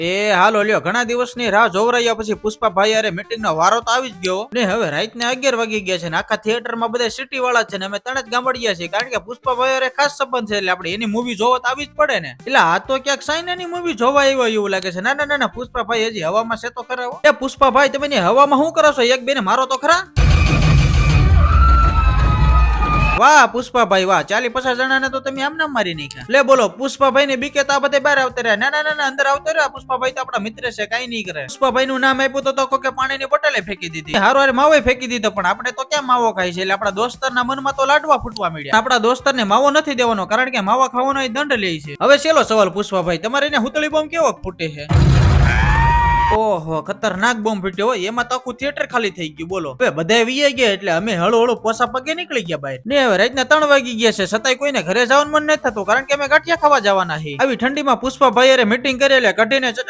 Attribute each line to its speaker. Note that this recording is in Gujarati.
Speaker 1: એ હાલો લ્યો, ઘણા દિવસની રાહ જોવરાયા પછી પુષ્પાભાઈ અરે મીટિંગ નો વારો તો આવી જ ગયો ને. હવે રાતના 11 વાગી ગયા છે ને આખા થિયેટર માં બધા સિટી વાળા છે ને અમે ત્રણ જ ગામડિયા છીએ, કારણ કે પુષ્પાભાઈ અરે ખાસ સંબંધ છે એટલે આપણે એની મૂવી જોવા તો આવી જ પડે ને. એટલે આ તો ક્યાંક સાઈનાની મૂવી જોવા આવ્યો એવું લાગે છે. ના ના ના ના, પુષ્પાભાઈ હજી હવામાં છે તો ખરા. એ પુષ્પાભાઈ તમે હવામાં શું કરો છો? એક બેને મારો તો ખરા. વાહ પુષ્પાભાઈ વાહ, 40-50 જણાને તો તમે આમ નામ મારી નાખ્યા. લે બોલો, પુષ્પાભાઈ ને બીકે તો આ બધે બહાર આવતા રહ્યા. ના ના ના ના, અંદર આવતો રહ્યા. પુષ્પાભાઈ તો આપણા મિત્ર છે, કઈ નહીં કરે. પુષ્પાભાઈ નું નામ આપ્યું તો કોકે પાણીની બોટલે ફેંકી દીધી. હારો હારે માવો ફેંકી દીધો, પણ આપણે તો ક્યાં માવો ખાઈ છે. એટલે આપણા દોસ્તરના મનમાં તો લાડવા ફૂટવા મળ્યા. આપણા દોસ્તરને માવો નથી દેવાનો, કારણ કે માવા ખાવાનો એ દંડ લે છે. હવે છેલ્લો સવાલ પુષ્પાભાઈ, તમારે એને હુતળી બોમ્બ કેવો ફૂટે છે? ઓહો, ખતરનાક બોમ્બ ફૂટ્યો હોય, એમાં તો આખું થિયેટર ખાલી થઈ ગયું. બોલો, હવે બધા વી ગયા એટલે અમે હળુ હળુ પોસા પગે નીકળી ગયા બહાર. ને હવે રાતના 3 વાગી ગયા છે, છતાંય કોઈને ઘરે જવાનું મન નથી થતું, કારણ કે અમે ગાંઠિયા ખાવા જવાના છે. આવી ઠંડીમાં પુષ્પાભાઈ અરે મીટિંગ કરી એટલે કઢીને ચટણી